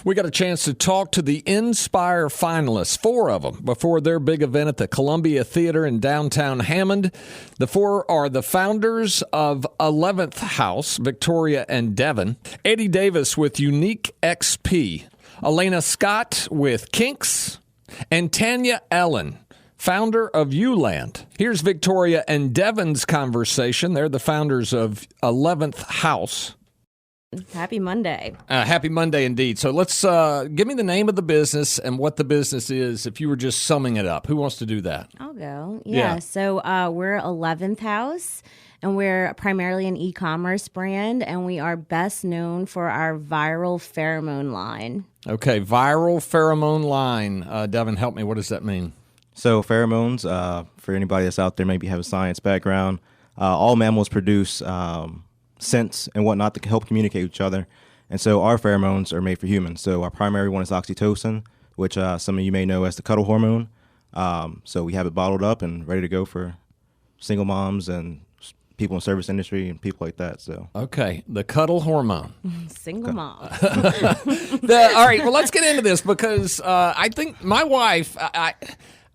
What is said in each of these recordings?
We got a chance to talk to the NSpire finalists, 4 of them, before their big event at the Columbia Theater in downtown Hammond. The 4 are the founders of 11th House, Victoria and Devin, Eddie Davis with Unique XP, Elena Scott with Kinkz, and Tanya Ellen, founder of ULand. Here's Victoria and Devin's conversation. They're the founders of 11th House. Happy Monday. Happy Monday indeed. So let's give me the name of the business and what the business is if you were just summing it up. Who wants to do that? I'll go. Yeah. So we're 11th House, and we're primarily an e-commerce brand, and we are best known for our viral pheromone line. Okay, viral pheromone line. Devin, help me. What does that mean? So pheromones, for anybody that's out there, maybe have a science background, all mammals produce scents and whatnot to help communicate with each other. And so our pheromones are made for humans. So our primary one is oxytocin, which some of you may know as the cuddle hormone. So we have it bottled up and ready to go for single moms and people in service industry and people like that. So okay, the cuddle hormone. Single mom. All right, well, let's get into this because I think my wife,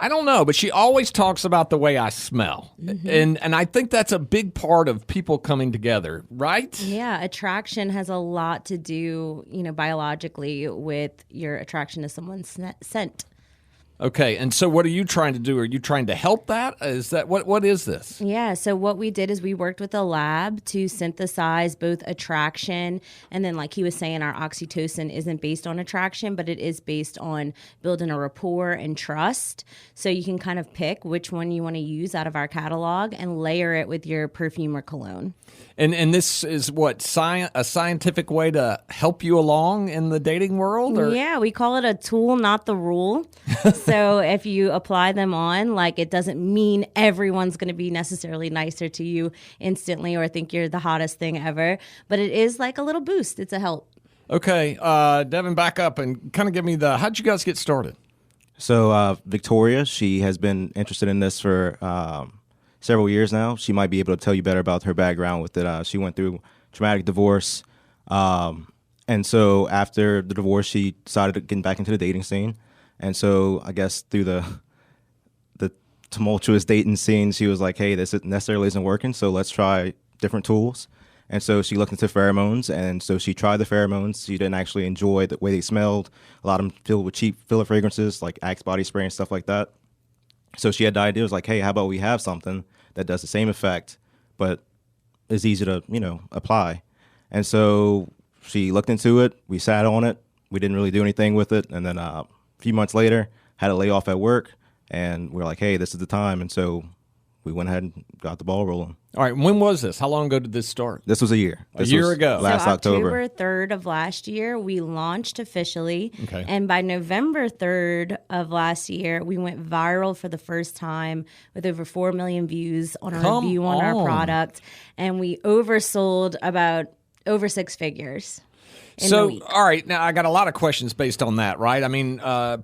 I don't know, but she always talks about the way I smell. Mm-hmm. And I think that's a big part of people coming together, right? Yeah, attraction has a lot to do, biologically with your attraction to someone's scent. Okay, and so what are you trying to do? Are you trying to help that? Is that what is this? Yeah, so what we did is we worked with a lab to synthesize both attraction and then, like he was saying, our oxytocin isn't based on attraction, but it is based on building a rapport and trust. So you can kind of pick which one you want to use out of our catalog and layer it with your perfume or cologne. And this is what, a scientific way to help you along in the dating world? Or? Yeah, we call it a tool, not the rule. So if you apply them on, it doesn't mean everyone's going to be necessarily nicer to you instantly or think you're the hottest thing ever. But it is like a little boost. It's a help. Okay, Devin, back up and kind of give me how'd you guys get started? So Victoria, she has been interested in this for several years now. She might be able to tell you better about her background with it. She went through traumatic divorce. And so after the divorce, she decided getting back into the dating scene. And so I guess through the tumultuous dating scene, she was like, hey, this necessarily isn't working, so let's try different tools. And so she looked into pheromones, and so she tried the pheromones. She didn't actually enjoy the way they smelled. A lot of them filled with cheap filler fragrances like Axe body spray and stuff like that. So she had the idea, was like, hey, how about we have something that does the same effect, but is easy to, apply. And so she looked into it. We sat on it. We didn't really do anything with it. And then a few months later, had a layoff at work, and we're like, hey, this is the time. And so we went ahead and got the ball rolling. All right, when was this? How long ago did this start? This was a year. A year ago. Last October. October 3rd of last year, we launched officially. Okay. And by November 3rd of last year, we went viral for the first time with over 4 million views on a review on our product. And we oversold about over 6 figures. So, all right, now I got a lot of questions based on that, right? I mean,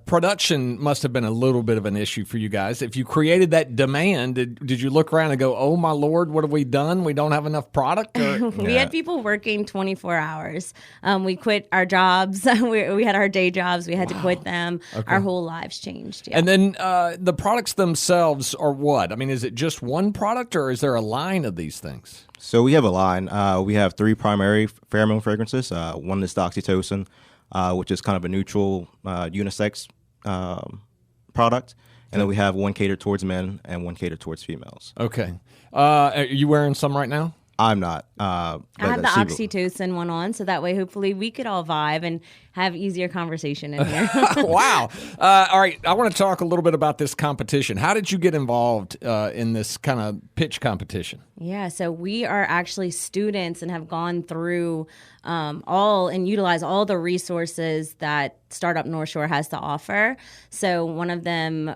production must have been a little bit of an issue for you guys. If you created that demand, did you look around and go, oh, my Lord, what have we done? We don't have enough product? Or? We had people working 24 hours. We quit our jobs. we had our day jobs. We had to quit them. Okay. Our whole lives changed. Yeah. And then the products themselves are what? I mean, is it just one product or is there a line of these things? So we have a line. We have 3 primary pheromone fragrances. One is the oxytocin, which is kind of a neutral unisex product. And then we have one catered towards men and one catered towards females. Okay. Are you wearing some right now? I'm not. I have the oxytocin one on, so that way hopefully we could all vibe and have easier conversation in here. Wow. All right, I want to talk a little bit about this competition. How did you get involved in this kind of pitch competition? Yeah, so we are actually students and have gone through all and utilize all the resources that Startup North Shore has to offer. So one of them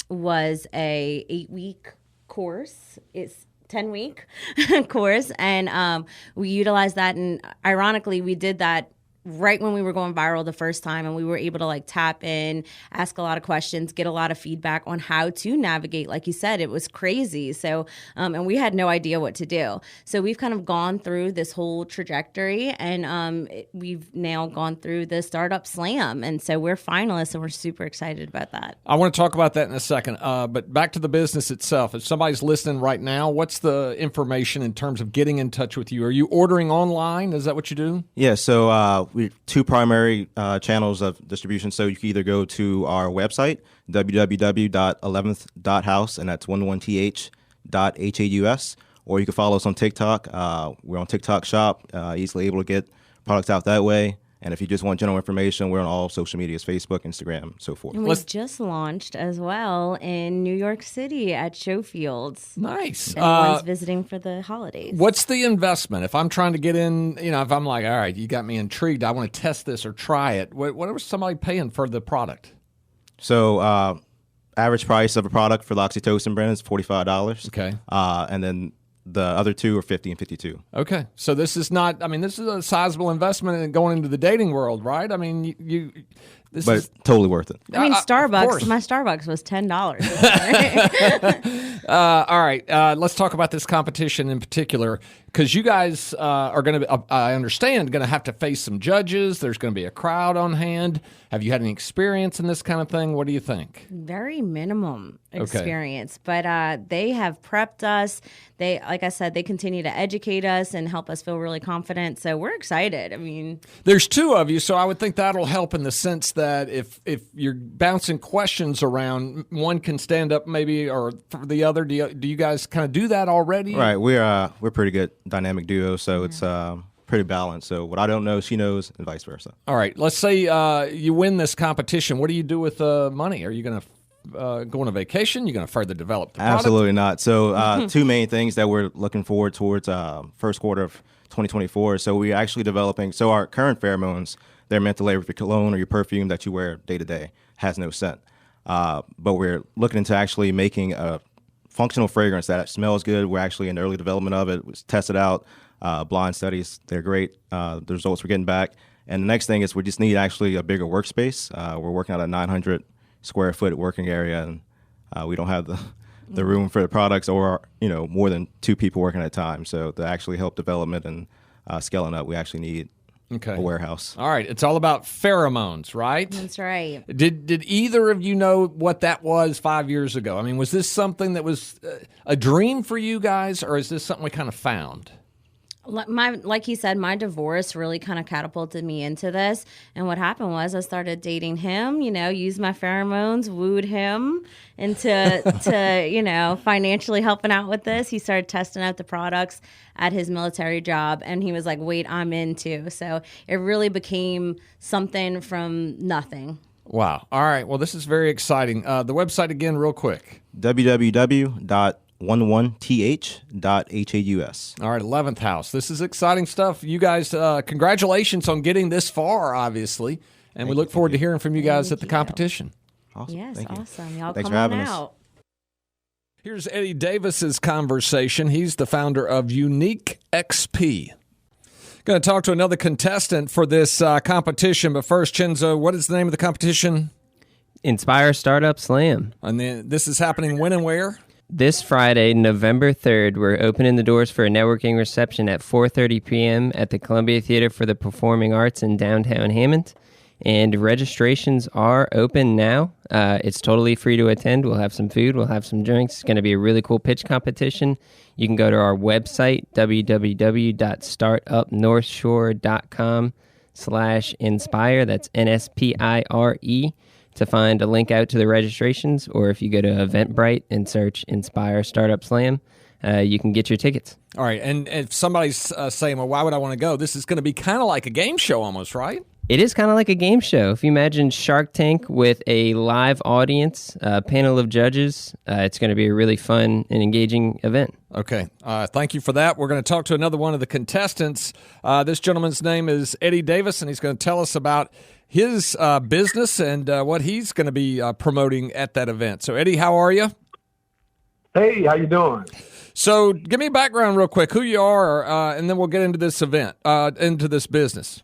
was a 8-week course. It's 10-week course, and we utilized that, and ironically we did that right when we were going viral the first time, and we were able to like tap in, ask a lot of questions, get a lot of feedback on how to navigate. Like you said, it was crazy. So, and we had no idea what to do. So we've kind of gone through this whole trajectory, and we've now gone through the Startup Slam. And so we're finalists, and we're super excited about that. I want to talk about that in a second. But back to the business itself. If somebody's listening right now, what's the information in terms of getting in touch with you? Are you ordering online? Is that what you do? Yeah, so we have two primary channels of distribution. So you can either go to our website, www.11th.house, and that's 11th.haus, or you can follow us on TikTok. We're on TikTok Shop, easily able to get products out that way. And if you just want general information, we're on all social medias, Facebook, Instagram, so forth. And we just launched as well in New York City at Showfields. Nice. If anyone's visiting for the holidays. What's the investment? If I'm trying to get in, if I'm like, all right, you got me intrigued, I want to test this or try it, what was somebody paying for the product? So average price of a product for the oxytocin brand is $45. Okay. And then the other two are $50 and $52. Okay. So this is not, this is a sizable investment in going into the dating world, right? This is totally worth it. Starbucks, my Starbucks was $10. All right. Let's talk about this competition in particular, because you guys are going to, I understand, going to have to face some judges. There's going to be a crowd on hand. Have you had any experience in this kind of thing? What do you think? Very minimum experience, but they have prepped us. They, like I said, they continue to educate us and help us feel really confident. So we're excited. There's two of you, so I would think that'll help in the sense that if you're bouncing questions around, one can stand up maybe, or for the other. Do you guys kind of do that already? Right. We're pretty good dynamic duo, so it's pretty balanced. So what I don't know, she knows, and vice versa. All right. Let's say you win this competition. What do you do with the money? Are you going to go on a vacation? You're going to further develop the product? Absolutely not. So two main things that we're looking forward towards first quarter of 2024. So we're actually developing, so our current pheromones, they're meant to layer with your cologne or your perfume that you wear day to day, has no scent. But we're looking into actually making a functional fragrance that smells good. We're actually in early development of it. It was tested out, blind studies. They're great. The results we're getting back. And the next thing is we just need actually a bigger workspace. We're working on a 900 square foot working area, and we don't have the room for the products or more than two people working at a time. So to actually help development and scaling up, we actually need a warehouse. All right. It's all about pheromones, right? That's right. Did either of you know what that was 5 years ago? Was this something that was a dream for you guys, or is this something we kind of found? Like he said, my divorce really kind of catapulted me into this. And what happened was I started dating him, used my pheromones, wooed him into financially helping out with this. He started testing out the products at his military job, and he was like, wait, I'm in too. So it really became something from nothing. Wow. All right. Well, this is very exciting. The website again, real quick. www.11th.haus. All right, 11th House. This is exciting stuff. You guys, congratulations on getting this far, obviously. And we look forward to hearing from you guys at the competition. Awesome. Yes, Thank you. awesome. Y'all Thanks come for having on us. out. Here's Eddie Davis's conversation. He's the founder of Unique XP. Going to talk to another contestant for this competition. But first, Chenzo, what is the name of the competition? NSpire Startup Slam. And then this is happening when and where? This Friday, November 3rd, we're opening the doors for a networking reception at 4:30 p.m. at the Columbia Theater for the Performing Arts in downtown Hammond. And registrations are open now. It's totally free to attend. We'll have some food. We'll have some drinks. It's going to be a really cool pitch competition. You can go to our website, www.startupnorthshore.com/inspire. That's NSpire, to find a link out to the registrations. Or if you go to Eventbrite and search Inspire Startup Slam, you can get your tickets. All right. And if somebody's saying, well, why would I want to go? This is going to be kind of like a game show almost, right? It is kind of like a game show. If you imagine Shark Tank with a live audience, a panel of judges, it's going to be a really fun and engaging event. Okay. Thank you for that. We're going to talk to another one of the contestants. This gentleman's name is Eddie Davis, and he's going to tell us about his business and what he's going to be promoting at that event. So, Eddie, how are you? Hey, how you doing? So, give me a background real quick, who you are, and then we'll get into this event, into this business.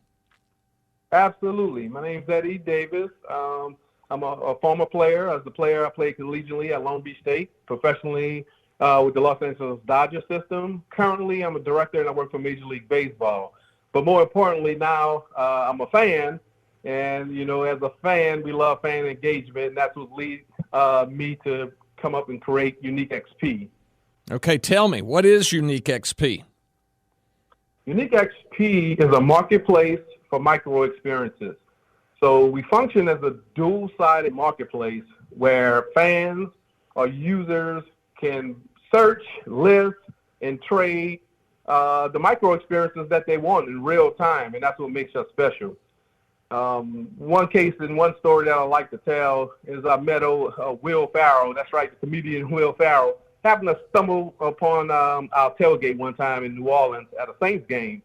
Absolutely. My name's Eddie Davis. I'm a former player. As a player, I played collegiately at Long Beach State, professionally with the Los Angeles Dodgers system. Currently, I'm a director and I work for Major League Baseball. But more importantly, now I'm a fan. And, as a fan, we love fan engagement. And that's what leads me to come up and create Unique XP. Okay, tell me, what is Unique XP? Unique XP is a marketplace for micro experiences. So we function as a dual-sided marketplace where fans or users can search, list, and trade the micro experiences that they want in real time, and that's what makes us special. One case and one story that I like to tell is I met Will Ferrell, that's right, the comedian Will Ferrell, happened to stumble upon our tailgate one time in New Orleans at a Saints game.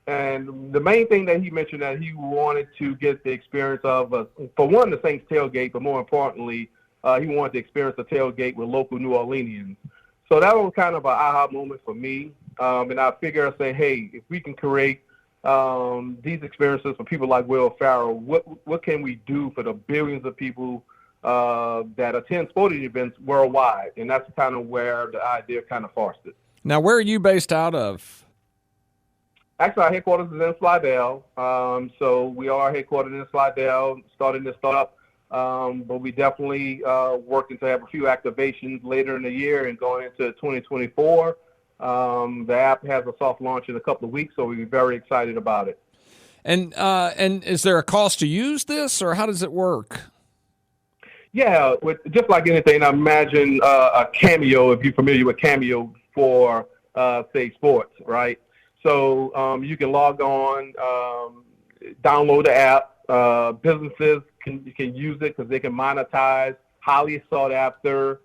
And the main thing that he mentioned that he wanted to get the experience of, for one, the Saints tailgate, but more importantly, he wanted to experience the tailgate with local New Orleanians. So that was kind of an aha moment for me. And I figured, I say, hey, if we can create these experiences for people like Will Ferrell, what can we do for the billions of people that attend sporting events worldwide? And that's kind of where the idea kind of fostered. Now, where are you based out of? Actually, our headquarters is in Slidell. So we are headquartered in Slidell, starting this startup. But we definitely working to have a few activations later in the year and going into 2024. The app has a soft launch in a couple of weeks, so we're very excited about it. And is there a cost to use this, or how does it work? Yeah, just like anything, I imagine a Cameo, if you're familiar with Cameo for, say, sports, right? So you can log on, download the app. Businesses can use it because they can monetize highly sought after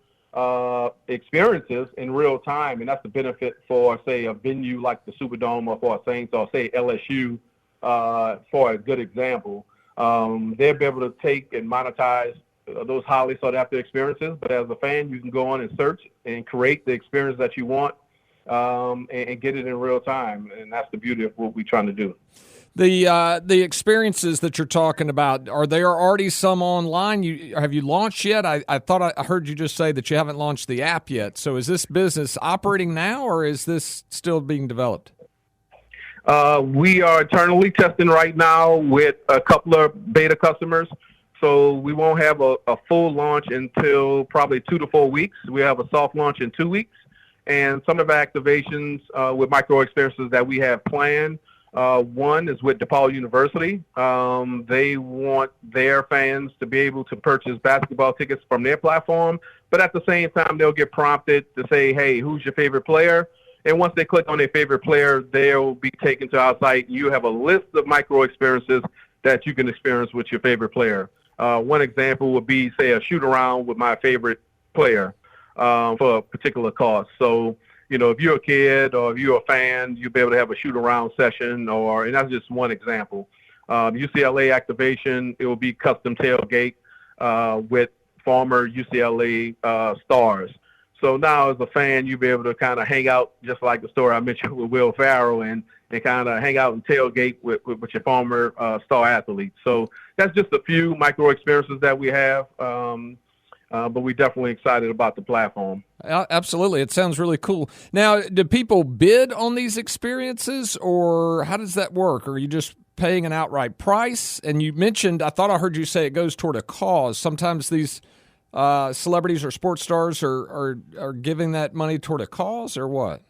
experiences in real time, and that's the benefit for, say, a venue like the Superdome or for a Saints or, say, LSU, for a good example. They'll be able to take and monetize those highly sought after experiences, but as a fan, you can go on and search and create the experience that you want and get it in real time, and that's the beauty of what we're trying to do. The experiences that you're talking about, are there already some online? Have you launched yet? I thought I heard you just say that you haven't launched the app yet. So is this business operating now, or is this still being developed? We are internally testing right now with a couple of beta customers. So we won't have a full launch until probably 2 to 4 weeks. We have a soft launch in 2 weeks. And some of our activations with micro experiences that we have planned, one is with DePaul University. They want their fans to be able to purchase basketball tickets from their platform, but at the same time, they'll get prompted to say, hey, who's your favorite player? And once they click on their favorite player, they'll be taken to our site. You have a list of micro experiences that you can experience with your favorite player. One example would be, say, a shoot around with my favorite player for a particular cost. So, if you're a kid or if you're a fan, you'll be able to have a shoot around session, and that's just one example. UCLA activation, it will be custom tailgate with former UCLA stars. So now as a fan, you'll be able to kind of hang out, just like the story I mentioned with Will Ferrell, and kind of hang out and tailgate with your former star athletes. So that's just a few micro experiences that we have. But we're definitely excited about the platform. Absolutely. It sounds really cool. Now, do people bid on these experiences, or how does that work? Or are you just paying an outright price? And you mentioned, I thought I heard you say it goes toward a cause. Sometimes these celebrities or sports stars are giving that money toward a cause, or what?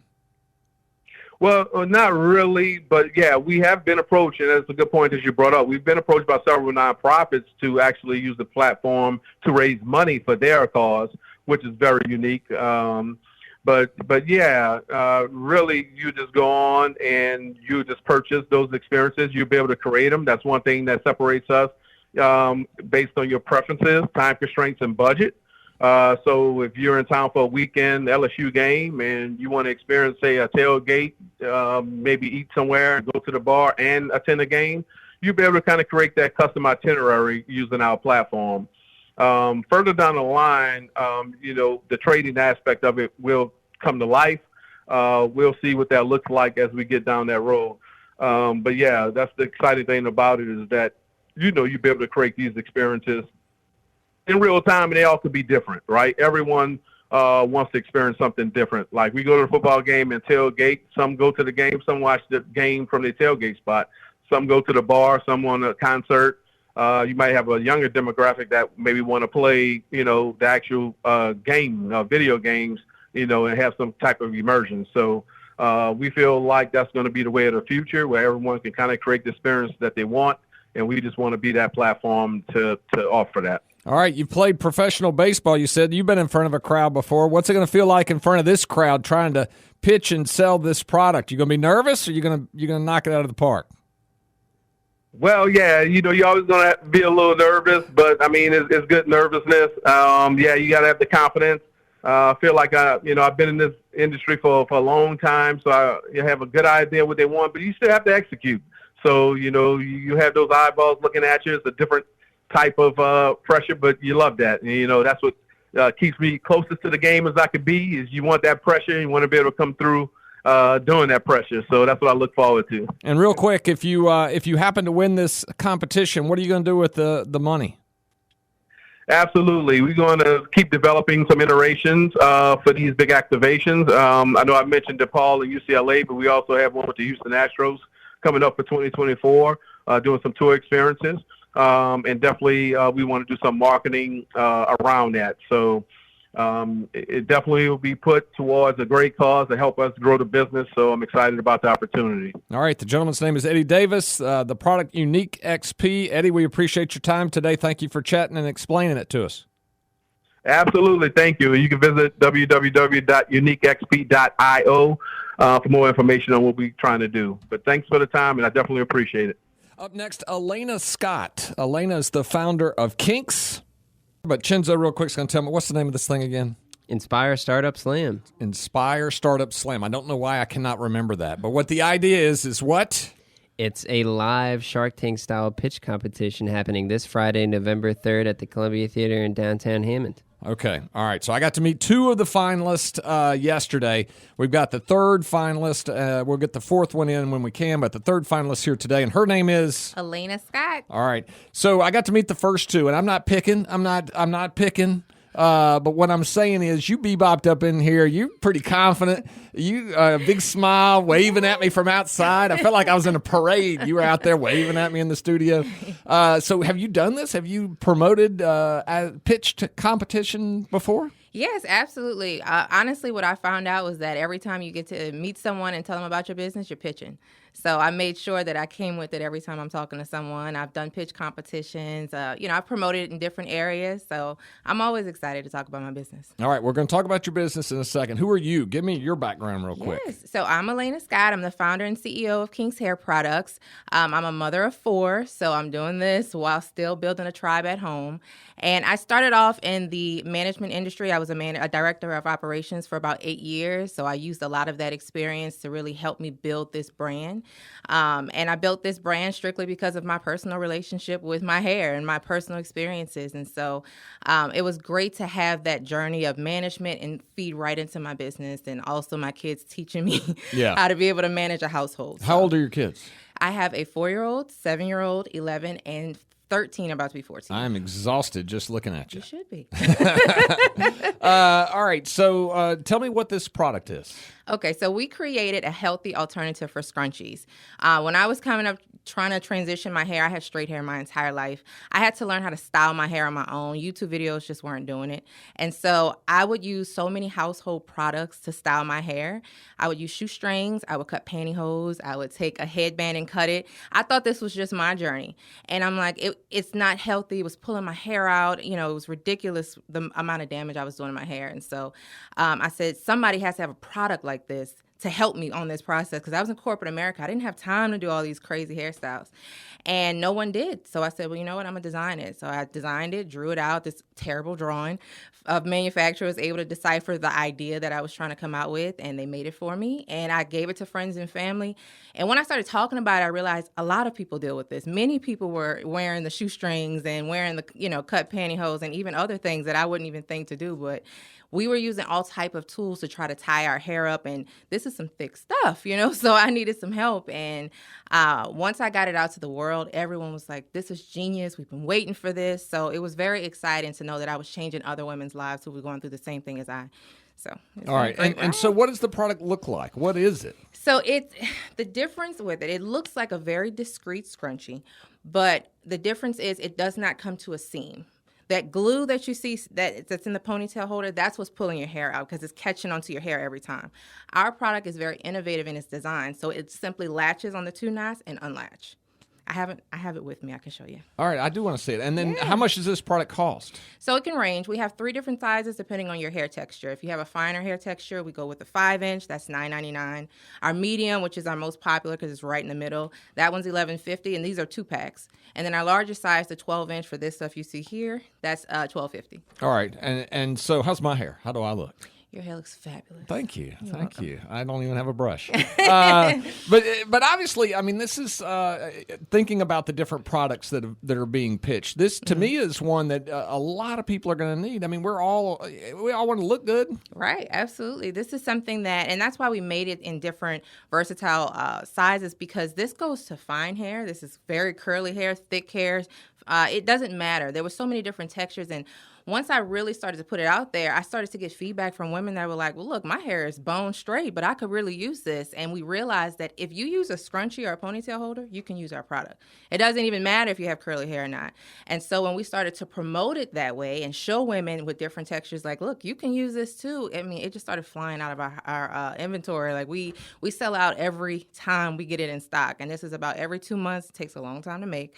Well, not really, but yeah, we have been approached, and that's a good point as you brought up. We've been approached by several nonprofits to actually use the platform to raise money for their cause, which is very unique. But yeah, really, you just go on and you just purchase those experiences. You'll be able to create them. That's one thing that separates us based on your preferences, time constraints, and budget. So if you're in town for a weekend LSU game and you want to experience, say, a tailgate, maybe eat somewhere, go to the bar and attend a game, you'll be able to kind of create that custom itinerary using our platform. Further down the line, the trading aspect of it will come to life. We'll see what that looks like as we get down that road. But yeah, that's the exciting thing about it, is that you'll be able to create these experiences in real time, and they all could be different, right? Everyone wants to experience something different. Like we go to the football game and tailgate. Some go to the game. Some watch the game from their tailgate spot. Some go to the bar. Some on a concert. You might have a younger demographic that maybe want to play, the actual game, video games, and have some type of immersion. So we feel like that's going to be the way of the future, where everyone can kind of create the experience that they want, and we just want to be that platform to offer that. All right, you've played professional baseball. You said you've been in front of a crowd before. What's it going to feel like in front of this crowd trying to pitch and sell this product? You going to be nervous, or you going to knock it out of the park? Well, yeah, you're always going to be a little nervous, but I mean, it's good nervousness. Yeah, you got to have the confidence. I feel like I've been in this industry for a long time, so you have a good idea what they want, but you still have to execute. So you have those eyeballs looking at you. It's a different type of pressure, but you love that. And, that's what keeps me closest to the game as I could be. Is you want that pressure, you want to be able to come through doing that pressure. So that's what I look forward to. And real quick, if you happen to win this competition, what are you going to do with the money? Absolutely. We're going to keep developing some iterations for these big activations. I know I mentioned DePaul and UCLA, but we also have one with the Houston Astros coming up for 2024, doing some tour experiences. And definitely we want to do some marketing around that. So it definitely will be put towards a great cause to help us grow the business. So I'm excited about the opportunity. All right. The gentleman's name is Eddie Davis, the product Unique XP. Eddie, we appreciate your time today. Thank you for chatting and explaining it to us. Absolutely. Thank you. You can visit www.uniquexp.io for more information on what we're trying to do. But thanks for the time, and I definitely appreciate it. Up next, Elena Scott. Elena is the founder of Kinkz. But Chenzo, real quick, is going to tell me, what's the name of this thing again? NSpire Startup Slam. NSpire Startup Slam. I don't know why I cannot remember that. But what the idea is what? It's a live Shark Tank-style pitch competition happening this Friday, November 3rd at the Columbia Theater in downtown Hammond. Okay. All right. So I got to meet two of the finalists yesterday. We've got the third finalist. We'll get the fourth one in when we can, but the third finalist here today, and her name is Elena Scott. All right. So I got to meet the first two, and I'm not picking. I'm not picking. But what I'm saying is, you bebopped up in here. You're pretty confident. You big smile, waving at me from outside. I felt like I was in a parade. You were out there waving at me in the studio. So have you done this? Have you promoted a pitched competition before? Yes, absolutely. Honestly, what I found out was that every time you get to meet someone and tell them about your business, you're pitching. So I made sure that I came with it every time I'm talking to someone. I've done pitch competitions. I've promoted it in different areas. So I'm always excited to talk about my business. All right, we're going to talk about your business in a second. Who are you? Give me your background real quick. Yes. So I'm Elena Scott. I'm the founder and CEO of Kinkz Hair Products. I'm a mother of 4, so I'm doing this while still building a tribe at home. And I started off in the management industry. I was a director of operations for about 8 years. So I used a lot of that experience to really help me build this brand. And I built this brand strictly because of my personal relationship with my hair and my personal experiences. And so it was great to have that journey of management and feed right into my business, and also my kids teaching me how to be able to manage a household. How old are your kids? I have a 4-year-old, 7-year-old, 11, and 13, about to be 14. I'm exhausted just looking at you. You should be. All right. So tell me what this product is. Okay, so we created a healthy alternative for scrunchies. When I was coming up trying to transition my hair, I had straight hair my entire life. I had to learn how to style my hair on my own. YouTube videos just weren't doing it. And so I would use so many household products to style my hair. I would use shoestrings. I would cut pantyhose. I would take a headband and cut it. I thought this was just my journey. And I'm like, it's not healthy. It was pulling my hair out. It was ridiculous, the amount of damage I was doing to my hair. And so I said, somebody has to have a product like this to help me on this process, because I was in corporate America. I didn't have time to do all these crazy hairstyles, and no one did. So I said, well, you know what? I'm going to design it. So I designed it, drew it out, this terrible drawing of manufacturer was able to decipher the idea that I was trying to come out with, and they made it for me, and I gave it to friends and family. And when I started talking about it, I realized a lot of people deal with this. Many people were wearing the shoestrings and wearing the, cut pantyhose and even other things that I wouldn't even think to do. But we were using all type of tools to try to tie our hair up, and this is some thick stuff, so I needed some help. And once I got it out to the world, everyone was like, this is genius. We've been waiting for this. So it was very exciting to know that I was changing other women's lives who were going through the same thing as I. So all right. And so what does the product look like? What is it? So the difference with it looks like a very discreet scrunchie, but the difference is it does not come to a seam. That glue that you see that's in the ponytail holder, that's what's pulling your hair out because it's catching onto your hair every time. Our product is very innovative in its design, so it simply latches on the 2 knots and unlatch. I have it with me. I can show you. All right, I do want to see it. And then how much does this product cost? So it can range. We have 3 different sizes depending on your hair texture. If you have a finer hair texture, we go with the 5-inch. That's $9.99. Our medium, which is our most popular because it's right in the middle, that one's $11.50, and these are 2-packs. And then our largest size, the 12-inch for this stuff you see here, that's $12.50. All right, and so how's my hair? How do I look? Your hair looks fabulous. Thank you. Thank you. I don't even have a brush. But obviously, I mean, this is thinking about the different products that are being pitched. This, to me, is one that a lot of people are going to need. I mean, we all want to look good. Right. Absolutely. This is something and that's why we made it in different versatile sizes, because this goes to fine hair. This is very curly hair, thick hairs. It doesn't matter. There were so many different textures, and once I really started to put it out there, I started to get feedback from women that were like, well, look, my hair is bone straight, but I could really use this. And we realized that if you use a scrunchie or a ponytail holder, you can use our product. It doesn't even matter if you have curly hair or not. And so when we started to promote it that way and show women with different textures, like, look, you can use this too. I mean, it just started flying out of our inventory. Like we sell out every time we get it in stock. And this is about every 2 months. It takes a long time to make.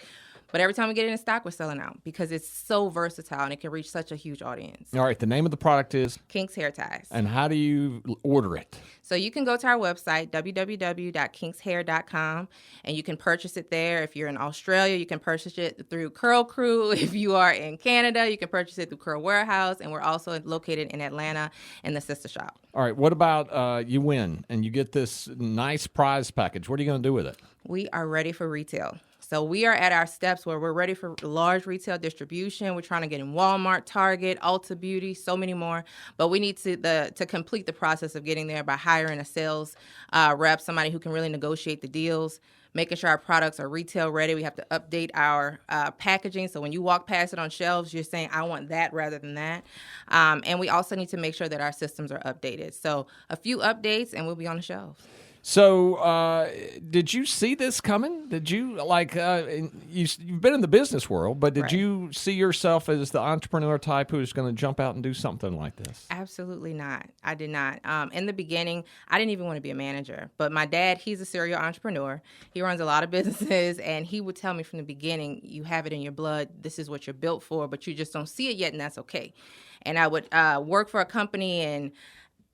But every time we get it in stock, we're selling out because it's so versatile and it can reach such a huge audience. All right. The name of the product is? Kinkz Hair Ties. And how do you order it? So you can go to our website, www.kinkshair.com, and you can purchase it there. If you're in Australia, you can purchase it through Curl Crew. If you are in Canada, you can purchase it through Curl Warehouse. And we're also located in Atlanta in the sister shop. All right. What about you win and you get this nice prize package? What are you going to do with it? We are ready for retail. So we are at our steps where we're ready for large retail distribution. We're trying to get in Walmart, Target, Ulta Beauty, so many more. But we need to complete the process of getting there by hiring a sales rep, somebody who can really negotiate the deals, making sure our products are retail ready. We have to update our packaging. So when you walk past it on shelves, you're saying, I want that rather than that. And we also need to make sure that our systems are updated. So a few updates and we'll be on the shelves. So, did you see this coming? Did you, you've been in the business world, but did you see yourself as the entrepreneur type who's going to jump out and do something like this? Absolutely not. I did not. In the beginning, I didn't even want to be a manager. But my dad, he's a serial entrepreneur. He runs a lot of businesses, and he would tell me from the beginning, you have it in your blood. This is what you're built for, but you just don't see it yet, and that's okay. And I would work for a company and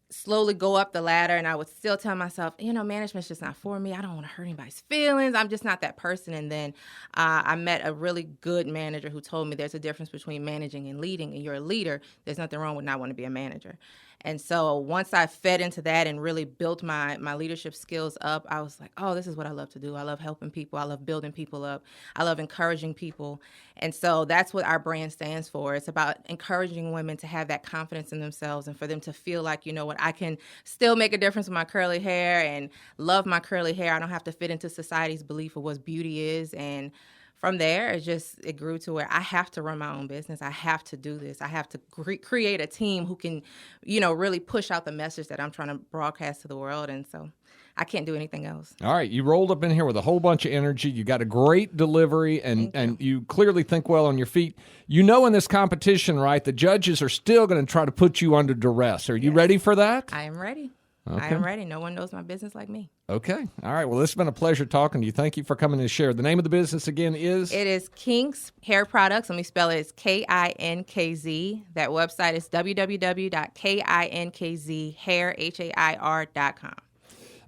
slowly go up the ladder, and I would still tell myself, management's just not for me. I don't want to hurt anybody's feelings. I'm just not that person. And then I met a really good manager who told me there's a difference between managing and leading, and you're a leader. There's nothing wrong with not wanting to be a manager. And so once I fed into that and really built my leadership skills up, I was like, oh, this is what I love to do. I love helping people. I love building people up. I love encouraging people. And so that's what our brand stands for. It's about encouraging women to have that confidence in themselves and for them to feel like, you know what, I can still make a difference with my curly hair and love my curly hair. I don't have to fit into society's belief of what beauty is. And from there, it grew to where I have to run my own business. I have to do this. I have to create a team who can, really push out the message that I'm trying to broadcast to the world. And so I can't do anything else. All right. You rolled up in here with a whole bunch of energy. You got a great delivery, and you clearly think well on your feet. In this competition, right, the judges are still going to try to put you under duress. Are you ready for that? I am ready. Okay. I am ready. No one knows my business like me. Okay. All right. Well, this has been a pleasure talking to you. Thank you for coming to share. The name of the business again is? It is Kinkz Hair Products. Let me spell it. It's Kinkz. That website is www.kinkzhair.com.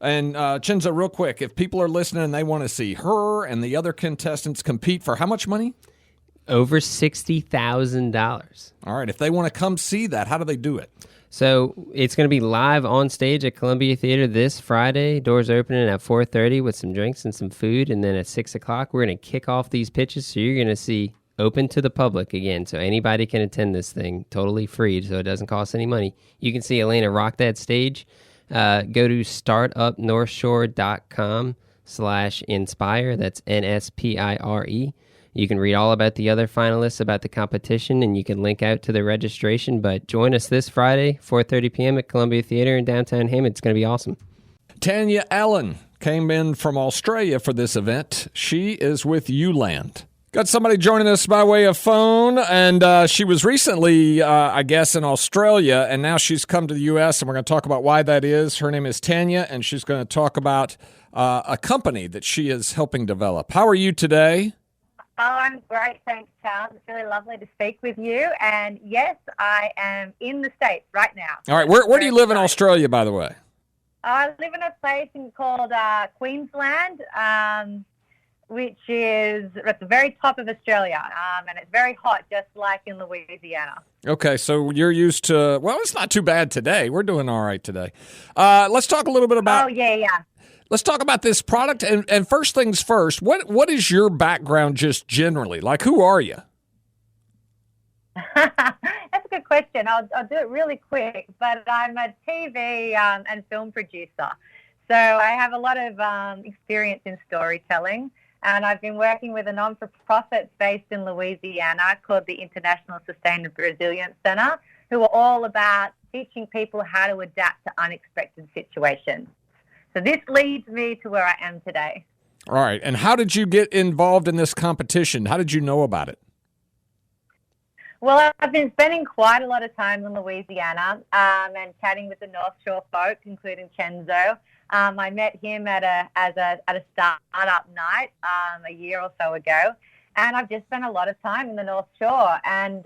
And Chinza, real quick, if people are listening and they want to see her and the other contestants compete for how much money? Over $60,000. All right. If they want to come see that, how do they do it? So it's going to be live on stage at Columbia Theater this Friday. Doors opening at 4:30 with some drinks and some food. And then at 6 o'clock, we're going to kick off these pitches. So you're going to see open to the public again, so anybody can attend this thing, totally free, so it doesn't cost any money. You can see Elena rock that stage. Go to startupnorthshore.com/inspire. That's NSpire. You can read all about the other finalists, about the competition, and you can link out to the registration. But join us this Friday, 4:30 p.m. at Columbia Theater in downtown Hammond. It's going to be awesome. Tanya Allen came in from Australia for this event. She is with ULand. Got somebody joining us by way of phone, and she was recently, I guess, in Australia, and now she's come to the U.S., and we're going to talk about why that is. Her name is Tanya, and she's going to talk about a company that she is helping develop. How are you today? Oh, I'm great. Thanks, Charles. It's really lovely to speak with you. And yes, I am in the States right now. All right. Where do you live in Australia, by the way? I live in a place called Queensland, which is at the very top of Australia. And it's very hot, just like in Louisiana. Okay, so you're used to, well, it's not too bad today. We're doing all right today. Let's talk a little bit about... Oh, yeah. Let's talk about this product. And first things first, what is your background just generally? Like, who are you? That's a good question. I'll do it really quick, but I'm a TV and film producer. So I have a lot of experience in storytelling, and I've been working with a non-for-profit based in Louisiana called the International Sustainable Resilience Center, who are all about teaching people how to adapt to unexpected situations. So this leads me to where I am today. All right. And how did you get involved in this competition? How did you know about it? Well, I've been spending quite a lot of time in Louisiana and chatting with the North Shore folk, including Kenzo. I met him at a startup night a year or so ago, and I've just spent a lot of time in the North Shore, and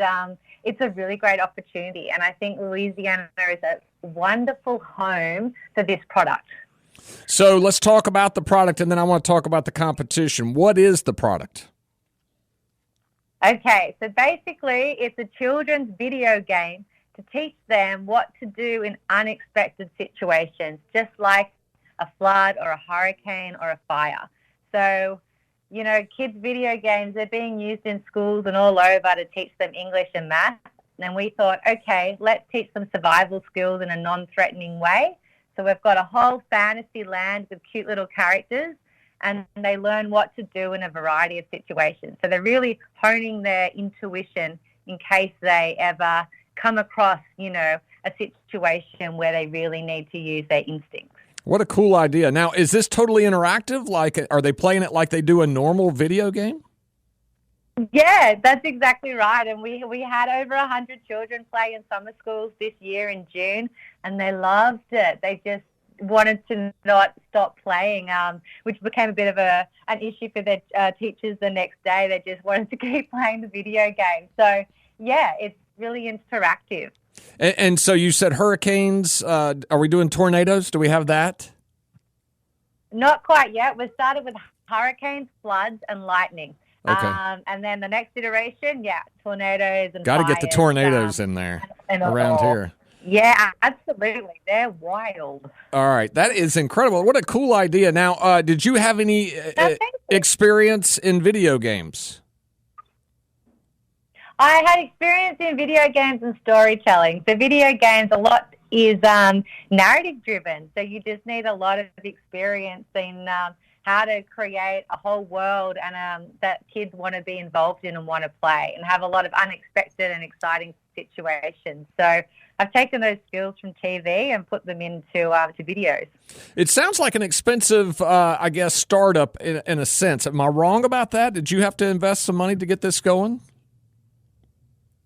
it's a really great opportunity. And I think Louisiana is a wonderful home for this product. So let's talk about the product, and then I want to talk about the competition. What is the product? Okay, so basically it's a children's video game to teach them what to do in unexpected situations, just like a flood or a hurricane or a fire. So, you know, kids' video games, they're being used in schools and all over to teach them English and math. And we thought, okay, let's teach them survival skills in a non-threatening way. So we've got a whole fantasy land with cute little characters, and they learn what to do in a variety of situations. So they're really honing their intuition in case they ever come across, you know, a situation where they really need to use their instincts. What a cool idea. Now, is this totally interactive? Like, are they playing it like they do a normal video game? Yeah, that's exactly right. And we had over 100 children play in summer schools this year in June, and they loved it. They just wanted to not stop playing, which became a bit of an issue for their teachers the next day. They just wanted to keep playing the video game. So, yeah, it's really interactive. And so you said hurricanes. Are we doing tornadoes? Do we have that? Not quite yet. We started with hurricanes, floods, and lightning. Okay. And then the next iteration, tornadoes and got to get the fires, tornadoes in there around here. Yeah, absolutely. They're wild. All right. That is incredible. What a cool idea. Now, did you have any experience in video games? I had experience in video games and storytelling. So video games, a lot is narrative driven. So you just need a lot of experience in how to create a whole world and that kids want to be involved in and want to play and have a lot of unexpected and exciting situations. So I've taken those skills from TV and put them into to videos. It sounds like an expensive, startup in a sense. Am I wrong about that? Did you have to invest some money to get this going?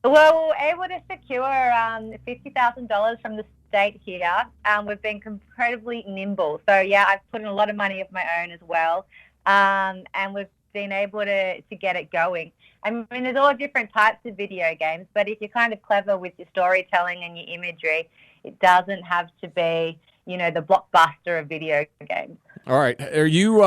Well, we were able to secure $50,000 from the state here. We've been incredibly nimble. So, I've put in a lot of money of my own as well. And we've been able to get it going. I mean, there's all different types of video games, but if you're kind of clever with your storytelling and your imagery, it doesn't have to be, the blockbuster of video games. All right. Are you,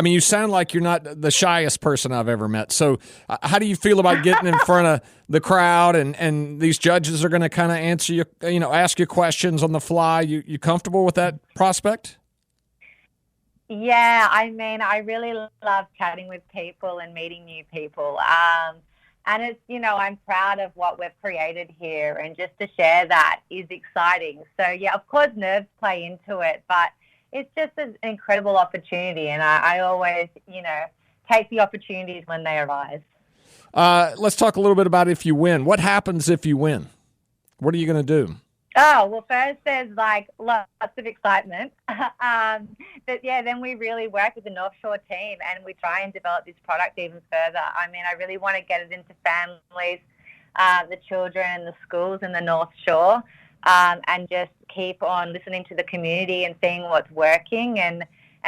you sound like you're not the shyest person I've ever met. So how do you feel about getting in front of the crowd and these judges are going to kind of answer you, ask you questions on the fly? You comfortable with that prospect? Yeah, I really love chatting with people and meeting new people. And it's, I'm proud of what we've created here, and just to share that is exciting. So, yeah, of course, nerves play into it, but it's just an incredible opportunity. And I always, take the opportunities when they arise. Let's talk a little bit about if you win. What happens if you win? What are you going to do? Oh, well, first there's lots of excitement. But yeah, then we really work with the North Shore team and we try and develop this product even further. I mean, I really want to get it into families, the children and the schools in the North Shore, and just keep on listening to the community and seeing what's working and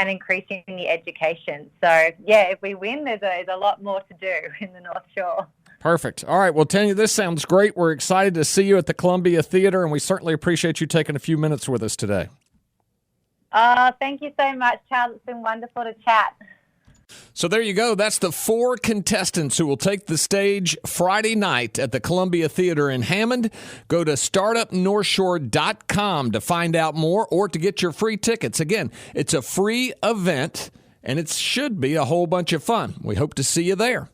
increasing the education. So yeah, if we win, there's a lot more to do in the North Shore. Perfect. All right. Well, Tanya, this sounds great. We're excited to see you at the Columbia Theater, and we certainly appreciate you taking a few minutes with us today. Thank you so much, Charles. It's been wonderful to chat. So there you go. That's the 4 contestants who will take the stage Friday night at the Columbia Theater in Hammond. Go to startupnorthshore.com to find out more or to get your free tickets. Again, it's a free event, and it should be a whole bunch of fun. We hope to see you there.